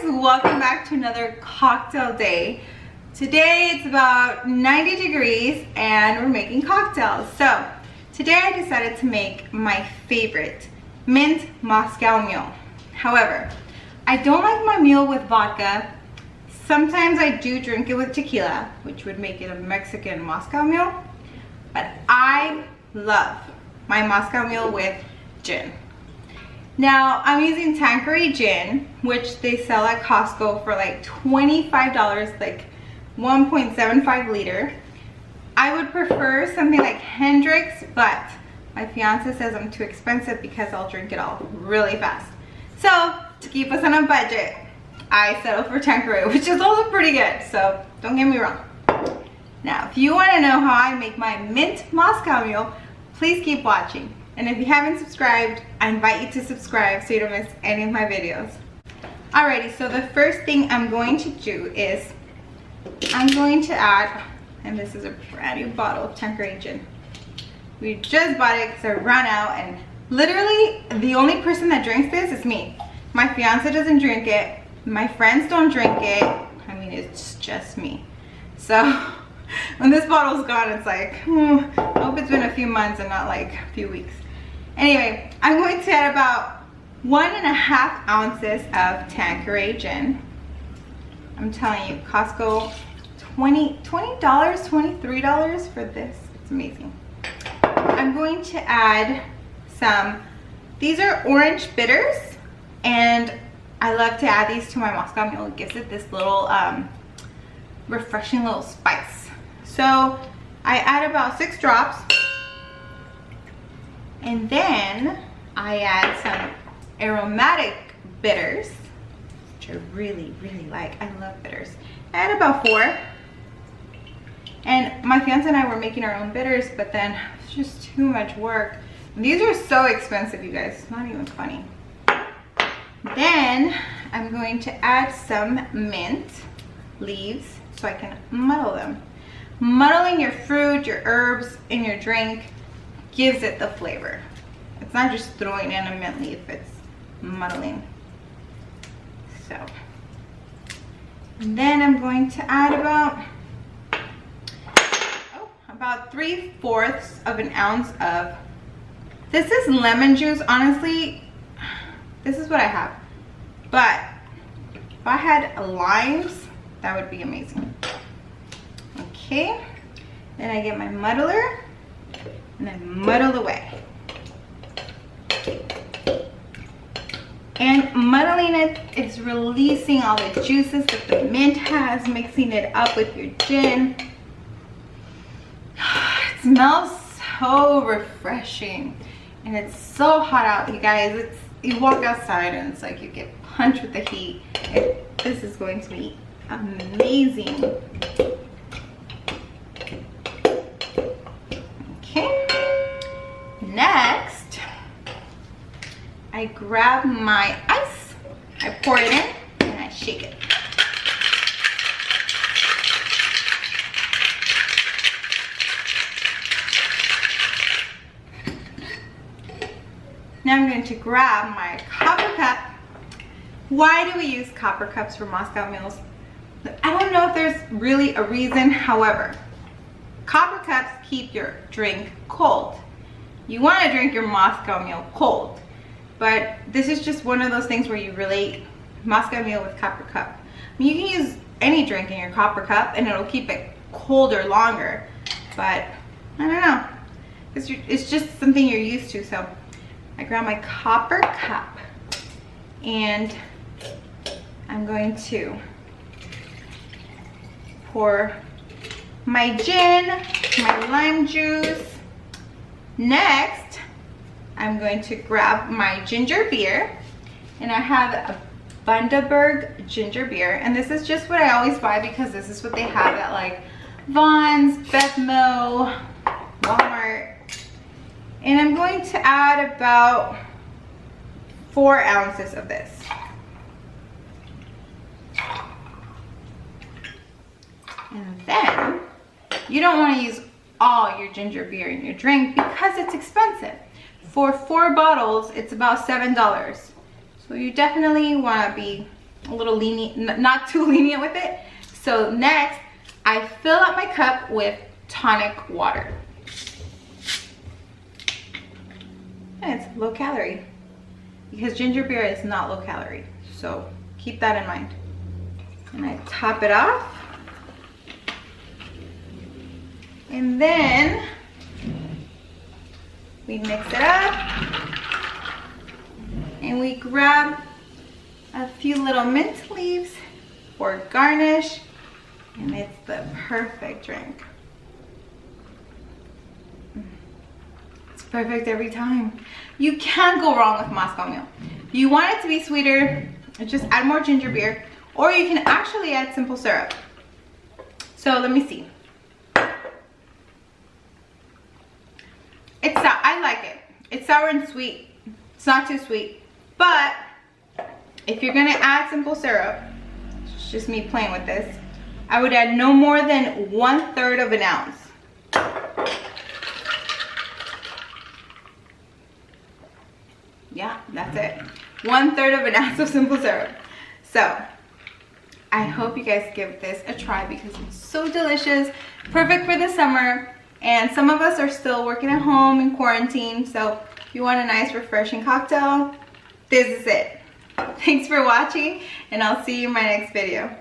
welcome back to another cocktail day. Today it's about 90 degrees and we're making cocktails. So today I decided to make my favorite mint Moscow Mule. However, I don't like my mule with vodka. Sometimes I do drink it with tequila, which would make it a Mexican Moscow Mule, but I love my Moscow Mule with gin. Now I'm using Tanqueray gin, which they sell at Costco for like $25, like 1.75 liter. I would prefer something like Hendrick's, but my fiance says I'm too expensive because I'll drink it all really fast. So to keep us on a budget, I settled for Tanqueray, which is also pretty good, so don't get me wrong. Now if you want to know how I make my mint Moscow Mule, please keep watching. And if you haven't subscribed, I invite you to subscribe so you don't miss any of my videos. Alrighty, so the first thing I'm going to do is I'm going to add, and this is a brand new bottle of Tanqueray gin. We just bought it because I ran out, and literally the only person that drinks this is me. My fiance doesn't drink it. My friends don't drink it. I mean, it's just me. So when this bottle's gone, it's like, I hope it's been a few months and not like a few weeks. Anyway, I'm going to add about 1.5 ounces of Tanqueray gin. I'm telling you, Costco, $20, $23 for this. It's amazing. I'm going to add some, these are orange bitters, and I love to add these to my Moscow Mule. It gives it this little refreshing little spice. So I add about 6 drops, and then I add some aromatic bitters, which I really like. I love bitters. I add about 4, and my fiance and I were making our own bitters, but then it's just too much work. These are so expensive, you guys. It's not even funny. Then I'm going to add some mint leaves so I can muddle them. Muddling your fruit, your herbs in your drink gives it the flavor. It's not just throwing in a mint leaf, it's muddling. So, and then I'm going to add about 3/4 of an ounce of, this is lemon juice. Honestly, this is what I have, but if I had limes, that would be amazing. Okay, then I get my muddler and then muddle away. And muddling it is releasing all the juices that the mint has, mixing it up with your gin. It smells so refreshing, and it's so hot out, you guys. You walk outside and it's like you get punched with the heat. This is going to be amazing. Okay, next I grab my ice, I pour it in, and I shake it. Now I'm going to grab my copper cup. Why do we use copper cups for Moscow Mules? I don't know if there's really a reason. However, copper cups keep your drink cold. You want to drink your Moscow Mule cold, but this is just one of those things where you relate Moscow Mule with copper cup. I mean, you can use any drink in your copper cup and it'll keep it colder longer, but I don't know. It's just something you're used to. So I grab my copper cup and I'm going to pour my gin, my lime juice. Next, I'm going to grab my ginger beer, and I have a Bundaberg ginger beer, and this is just what I always buy because this is what they have at like Vons, Bethmo, Walmart. And I'm going to add about 4 ounces of this. And then you don't want to use all your ginger beer in your drink because it's expensive. For 4 bottles, it's about $7. So you definitely want to be a little lenient, not too lenient with it. So next, I fill up my cup with tonic water. And it's low calorie because ginger beer is not low calorie. So keep that in mind. And I top it off. And then we mix it up. And we grab a few little mint leaves for garnish. And it's the perfect drink. It's perfect every time. You can't go wrong with Moscow Mule. If you want it to be sweeter, just add more ginger beer, or you can actually add simple syrup. So let me see. It's sour. I like it. It's sour and sweet. It's not too sweet. But if you're gonna add simple syrup, it's just me playing with this, I would add no more than 1/3 of an ounce. Yeah, that's it. 1/3 of an ounce of simple syrup. So I hope you guys give this a try because it's so delicious, perfect for the summer. And some of us are still working at home in quarantine, so if you want a nice refreshing cocktail, this is it. Thanks for watching, and I'll see you in my next video.